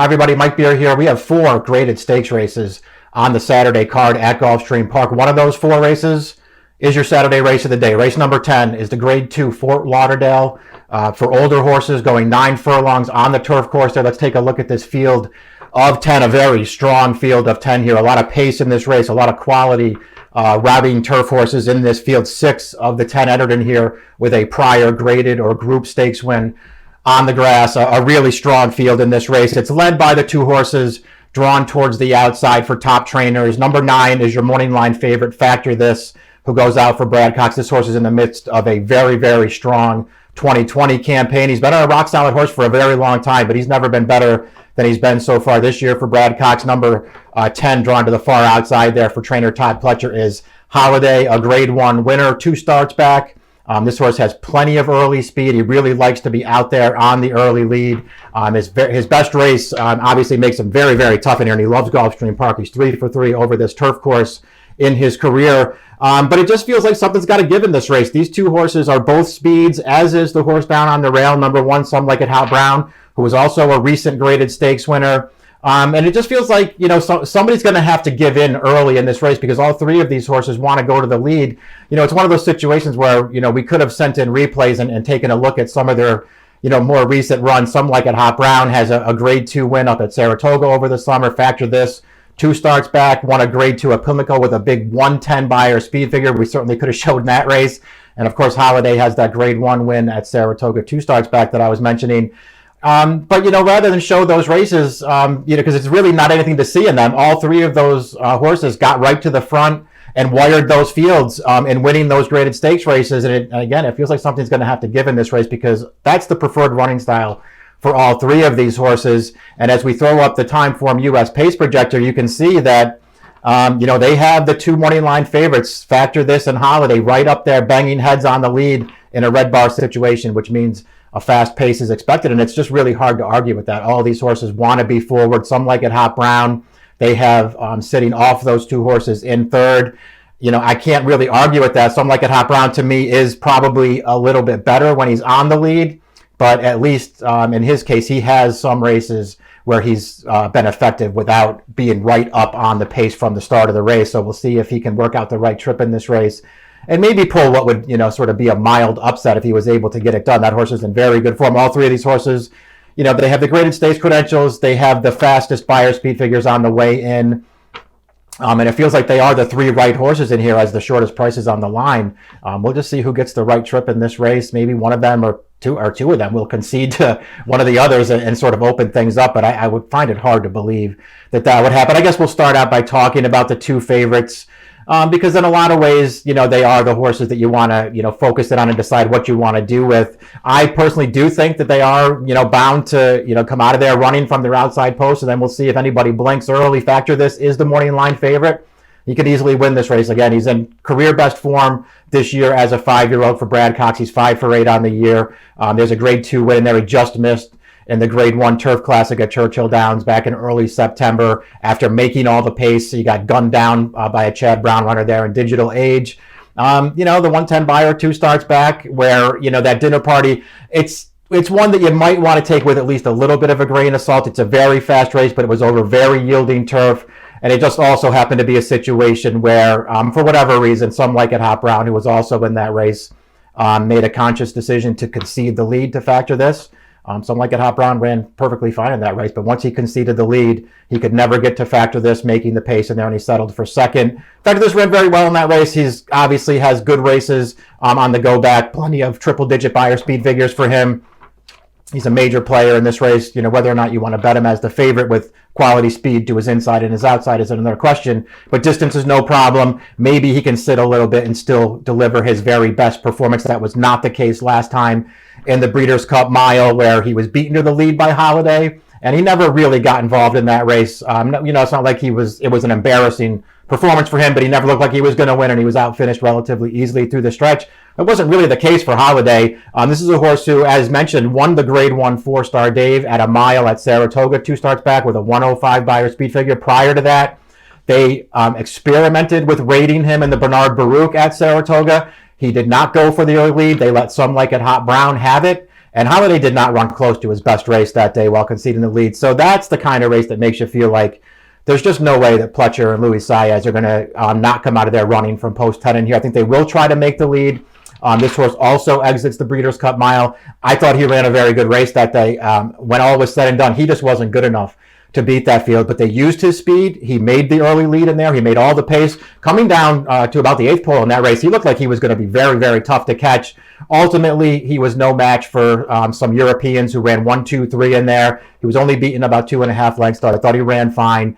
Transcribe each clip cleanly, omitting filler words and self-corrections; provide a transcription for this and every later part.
Hi everybody, Mike Beer here. We have 4 graded stakes races on the Saturday card at Gulfstream Park. One of those 4 races is your Saturday race of the day. Race number 10 is the Grade 2 Fort Lauderdale for older horses, going 9 furlongs on the turf course there. Let's take a look at this field of 10, a very strong field of 10 here. A lot of pace in this race, a lot of quality riding turf horses in this field. 6 of the 10 entered in here with a prior graded or group stakes win on the grass. A really strong field in this race. It's led by the 2 horses drawn towards the outside for top trainers. Number 9 is your morning line favorite, Factor This, who goes out for Brad Cox. This horse is in the midst of a very, very strong 2020 campaign. He's been a rock solid horse for a very long time, but he's never been better than he's been so far this year for Brad Cox. Number 10 drawn to the far outside there for trainer Todd Pletcher is Holiday, a Grade 1 winner, 2 starts back. This horse has plenty of early speed. He really likes to be out there on the early lead. His best race obviously makes him very, very tough in here, and he loves Gulfstream Park. He's 3 for 3 over this turf course in his career. But it just feels like something's got to give in this race. These 2 horses are both speeds, as is the horse down on the rail, number 1, Some Like It Hot Brown, who was also a recent graded stakes winner. And it just feels like, somebody's going to have to give in early in this race because all 3 of these horses want to go to the lead. It's one of those situations where, we could have sent in replays and taken a look at some of their, more recent runs. Some Like It Hot Brown has a Grade 2 win up at Saratoga over the summer. Factor This, 2 starts back, won a Grade 2 at Pimlico with a big 110 Beyer speed figure. We certainly could have showed in that race. And of course, Holiday has that Grade 1 win at Saratoga, 2 starts back that I was mentioning. But, rather than show those races, because it's really not anything to see in them, all 3 of those horses got right to the front and wired those fields in winning those graded stakes races. And again, it feels like something's going to have to give in this race because that's the preferred running style for all 3 of these horses. And as we throw up the Timeform US pace projector, you can see that, they have the 2 morning line favorites, Factor This and Holiday, right up there, banging heads on the lead in a red bar situation, which means a fast pace is expected, and it's just really hard to argue with that. All these horses want to be forward. Some Like It Hot Brown, they have sitting off those 2 horses in third. I can't really argue with that. Some Like It Hot Brown, to me, is probably a little bit better when he's on the lead, but at least in his case, he has some races where he's been effective without being right up on the pace from the start of the race. So we'll see if he can work out the right trip in this race and maybe pull what would, sort of be a mild upset if he was able to get it done. That horse is in very good form. All 3 of these horses, they have the graded stakes credentials. They have the fastest Beyer speed figures on the way in. And it feels like they are the 3 right horses in here as the shortest prices on the line. We'll just see who gets the right trip in this race. Maybe one of them or two of them will concede to one of the others and sort of open things up. But I would find it hard to believe that would happen. I guess we'll start out by talking about the 2 favorites. Because in a lot of ways, they are the horses that you want to, focus it on and decide what you want to do with. I personally do think that they are, bound to, come out of there running from their outside post, and then we'll see if anybody blinks early. Factor This is the morning line favorite. He could easily win this race. Again, he's in career best form this year as a 5-year-old for Brad Cox. He's 5 for 8 on the year. There's a Grade 2 win there. He just missed in the Grade 1 Turf Classic at Churchill Downs back in early September. After making all the pace, he got gunned down by a Chad Brown runner there in Digital Age. The 110 Beyer, 2 starts back, where, that dinner party, it's one that you might want to take with at least a little bit of a grain of salt. It's a very fast race, but it was over very yielding turf. And it just also happened to be a situation where, for whatever reason, Some Like It Hot Brown, who was also in that race, made a conscious decision to concede the lead to Factor This. Some Like It Hot Brown ran perfectly fine in that race, but once he conceded the lead, he could never get to Factor This, making the pace in there, and he settled for second. Factor This ran very well in that race. He's obviously has good races on the go back, plenty of triple-digit Beyer speed figures for him. He's a major player in this race. Whether or not you want to bet him as the favorite with quality speed to his inside and his outside is another question. But distance is no problem. Maybe he can sit a little bit and still deliver his very best performance. That was not the case last time in the Breeders' Cup Mile, where he was beaten to the lead by Holiday, and he never really got involved in that race. It's not like it was an embarrassing performance for him, but he never looked like he was going to win, and he was outfinished relatively easily through the stretch. It wasn't really the case for Holiday. This is a horse who, as mentioned, won the Grade 1 4-star Dave at a mile at Saratoga, 2 starts back with a 105 Beyer speed figure. Prior to that, they experimented with rating him in the Bernard Baruch at Saratoga. He did not go for the early lead. They let Some Like It Hot Brown have it. And Holiday did not run close to his best race that day while conceding the lead. So that's the kind of race that makes you feel like there's just no way that Pletcher and Luis Saez are going to not come out of there running from post 10 in here. I think they will try to make the lead. This horse also exits the Breeders' Cup Mile. I thought he ran a very good race that day. When all was said and done, he just wasn't good enough to beat that field, but they used his speed. He made the early lead in there. He made all the pace. Coming down to about the 8th pole in that race, he looked like he was going to be very, very tough to catch. Ultimately, he was no match for some Europeans who ran 1, 2, 3 in there. He was only beaten about 2.5 lengths, so I thought he ran fine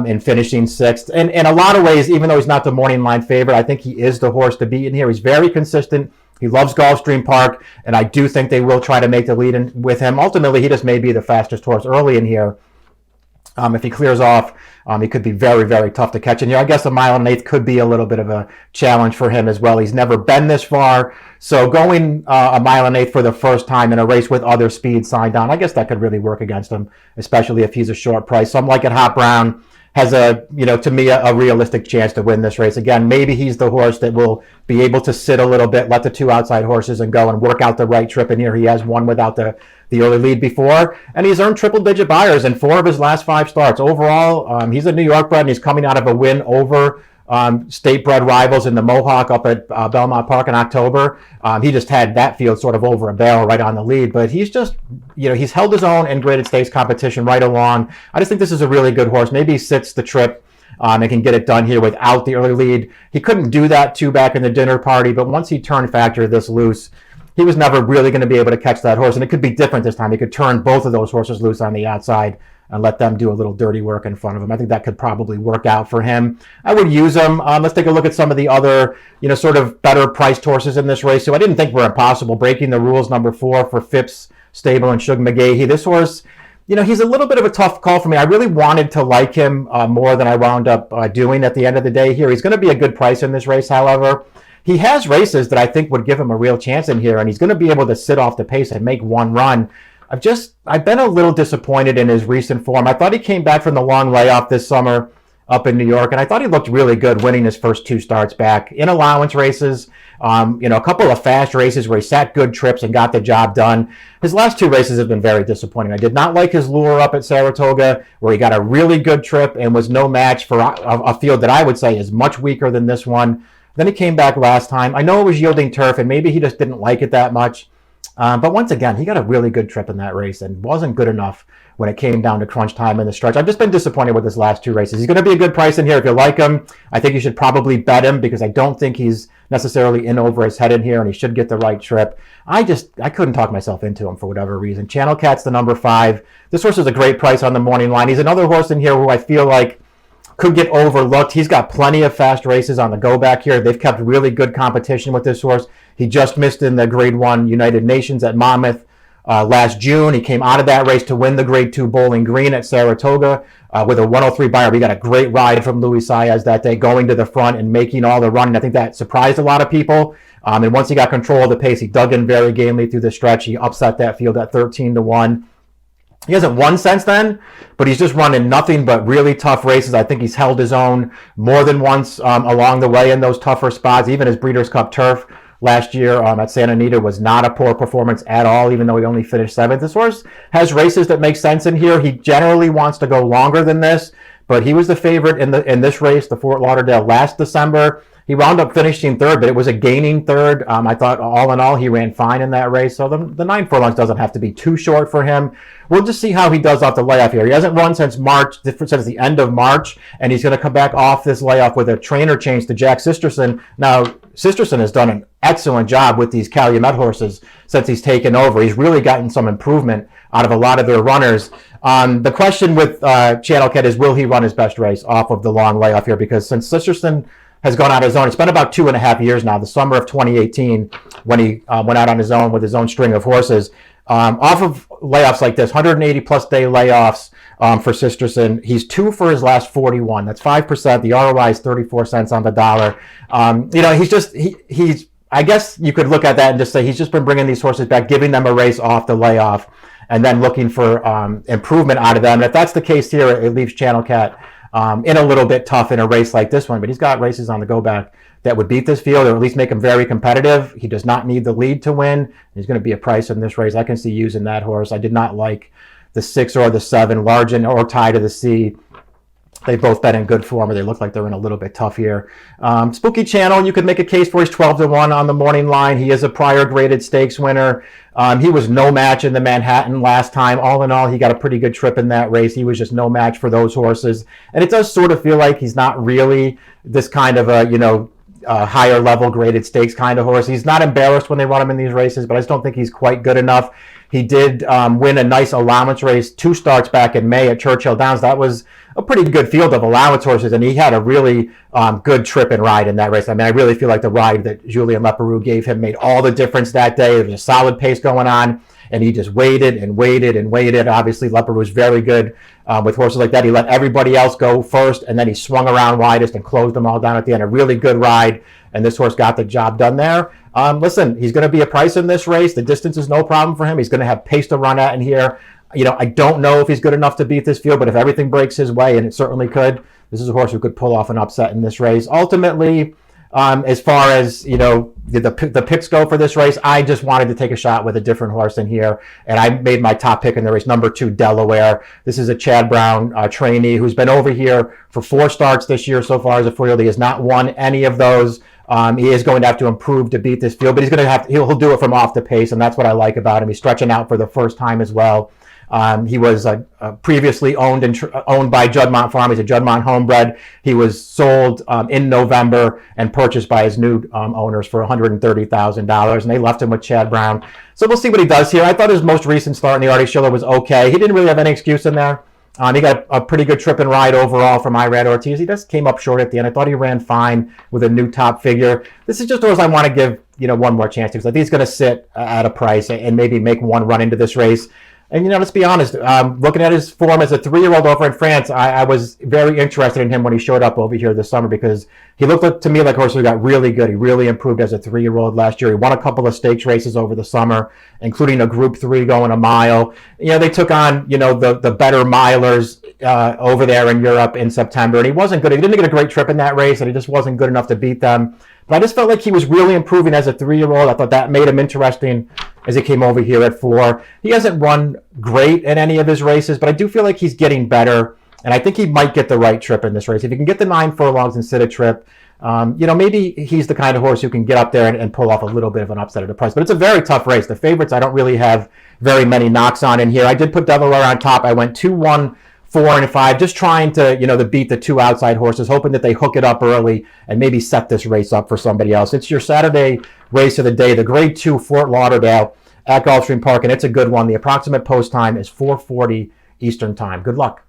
in finishing 6th. And in a lot of ways, even though he's not the morning line favorite, I think he is the horse to beat in here. He's very consistent. He loves Gulfstream Park, and I do think they will try to make the lead in with him. Ultimately, he just may be the fastest horse early in here. If he clears off, he could be very, very tough to catch. And I guess a 1.125 could be a little bit of a challenge for him as well. He's never been this far. So going a 1.125 for the first time in a race with other speed signed on, I guess that could really work against him, especially if he's a short price. Some like it. Hot Brown has to me, a realistic chance to win this race. Again, maybe he's the horse that will be able to sit a little bit, let the 2 outside horses and go and work out the right trip in here. He has won without the early lead before, and he's earned triple-digit buyers in 4 of his last 5 starts. Overall, he's a New York bred, and he's coming out of a win over state-bred rivals in the Mohawk up at Belmont Park in October. He just had that field sort of over a barrel right on the lead, but he's just, he's held his own in graded stakes competition right along. I just think this is a really good horse. Maybe he sits the trip and can get it done here without the early lead. He couldn't do that too back in the dinner party, but once he turned Factor this loose, he was never really going to be able to catch that horse, and it could be different this time. He could turn both of those horses loose on the outside and let them do a little dirty work in front of him. I think that could probably work out for him. I would use him. Let's take a look at some of the other, sort of better priced horses in this race. So I didn't think were impossible. Breaking the Rules, number 4 for Phipps Stable and Shug McGahee. This horse, he's a little bit of a tough call for me. I really wanted to like him more than I wound up doing at the end of the day here. He's going to be a good price in this race, however. He has races that I think would give him a real chance in here, and he's going to be able to sit off the pace and make one run. I've been a little disappointed in his recent form. I thought he came back from the long layoff this summer up in New York, and I thought he looked really good winning his first 2 starts back in allowance races. A couple of fast races where he sat good trips and got the job done. His last 2 races have been very disappointing. I did not like his lure up at Saratoga, where he got a really good trip and was no match for a field that I would say is much weaker than this one. Then he came back last time. I know it was yielding turf, and maybe he just didn't like it that much. But once again, he got a really good trip in that race and wasn't good enough when it came down to crunch time in the stretch. I've just been disappointed with his last 2 races. He's going to be a good price in here if you like him. I think you should probably bet him because I don't think he's necessarily in over his head in here, and he should get the right trip. I couldn't talk myself into him for whatever reason. Channel Cat's the number 5. This horse is a great price on the morning line. He's another horse in here who I feel like could get overlooked. He's got plenty of fast races on the go back here. They've kept really good competition with this horse. He just missed in the Grade 1 United Nations at Monmouth last June. He came out of that race to win the Grade 2 Bowling Green at Saratoga with a 103 buyer. We got a great ride from Luis Saez that day, going to the front and making all the running. I think that surprised a lot of people. And once he got control of the pace, he dug in very gamely through the stretch. He upset that field at 13-1. He hasn't won since then, but he's just running nothing but really tough races. I think he's held his own more than once along the way in those tougher spots. Even his Breeders' Cup Turf last year at Santa Anita was not a poor performance at all, even though he only finished 7th. This horse has races that make sense in here. He generally wants to go longer than this, but he was the favorite in this race, the Fort Lauderdale, last December. He wound up finishing 3rd, but it was a gaining 3rd. I thought all in all, he ran fine in that race. So the 9 furlongs doesn't have to be too short for him. We'll just see how he does off the layoff here. He hasn't run since the end of March, and he's going to come back off this layoff with a trainer change to Jack Sisterson. Now, Sisterson has done an excellent job with these Calumet horses since he's taken over. He's really gotten some improvement out of a lot of their runners. The question with Channel Cat is, will he run his best race off of the long layoff here? Because since Sisterson has gone out on his own, it's been about 2.5 years now, the summer of 2018, when he went out on his own with his own string of horses. Off of layoffs like this, 180-plus day layoffs for Sisterson, he's 2 for his last 41. That's 5%. The ROI is 34 cents on the dollar. He's I guess you could look at that and just say he's just been bringing these horses back, giving them a race off the layoff, and then looking for improvement out of them. And if that's the case here, it leaves Channel Cat in a little bit tough in a race like this one, but he's got races on the go back that would beat this field, or at least make him very competitive. He does not need the lead to win. He's going to be a price in this race. I can see using that horse. I did not like the 6 or the 7, Largent or Tie to the Sea. They've both been in good form, or they look like they're in a little bit tough here. Spooky Channel, you could make a case for. He's 12-1 on the morning line. He is a prior graded stakes winner. He was no match in the Manhattan last time. All in all, he got a pretty good trip in that race. He was just no match for those horses. And it does sort of feel like he's not really this kind of a, higher level graded stakes kind of horse. He's not embarrassed when they run him in these races, but I just don't think he's quite good enough. He did win a nice allowance race 2 starts back in May at Churchill Downs. That was a pretty good field of allowance horses, and he had a really good trip and ride in that race. I mean, I really feel like the ride that Julien Leparoux gave him made all the difference that day. There was a solid pace going on, and he just waited and waited and waited. Obviously, Leparoux was very good with horses like that. He let everybody else go first, and then he swung around widest and closed them all down at the end. A really good ride, and this horse got the job done there. Listen, he's going to be a price in this race. The distance is no problem for him. He's going to have pace to run at in here. I don't know if he's good enough to beat this field, but if everything breaks his way, and it certainly could, this is a horse who could pull off an upset in this race. Ultimately, as far as, the picks go for this race, I just wanted to take a shot with a different horse in here, and I made my top pick in the race, number 2, Delaware. This is a Chad Brown trainee who's been over here for 4 starts this year so far as a field. He has not won any of those. He is going to have to improve to beat this field, but he'll do it from off the pace, and that's what I like about him. He's stretching out for the first time as well. He was previously owned by Juddmonte Farm. He's a Juddmonte homebred. He was sold in November and purchased by his new owners for $130,000, and they left him with Chad Brown. So we'll see what he does here. I thought his most recent start in the Artie Schiller was okay. He didn't really have any excuse in there. He got a pretty good trip and ride overall from Irad Ortiz. He just came up short at the end. I thought he ran fine with a new top figure. This is just a horse I want to give one more chance to, because I think he's going to sit at a price and maybe make one run into this race. And, let's be honest, looking at his form as a 3-year-old over in France, I was very interested in him when he showed up over here this summer, because he looked to me like a horse who got really good. He really improved as a 3-year-old last year. He won a couple of stakes races over the summer, including a Group 3 going a mile. They took on, the better milers over there in Europe in September, and he wasn't good. He didn't get a great trip in that race, and he just wasn't good enough to beat them. But I just felt like he was really improving as a 3-year-old. I thought that made him interesting as he came over here at 4. He hasn't run great in any of his races, but I do feel like he's getting better, and I think he might get the right trip in this race. If he can get the 9 furlongs and sit a trip, maybe he's the kind of horse who can get up there and pull off a little bit of an upset at a price. But it's a very tough race. The favorites, I don't really have very many knocks on in here. I did put Delaware on top. I went 2-1. 4 and 5, just trying to, to beat the 2 outside horses, hoping that they hook it up early and maybe set this race up for somebody else. It's your Saturday race of the day, the Grade 2 Fort Lauderdale at Gulfstream Park, and it's a good one. The approximate post time is 4:40 Eastern Time. Good luck.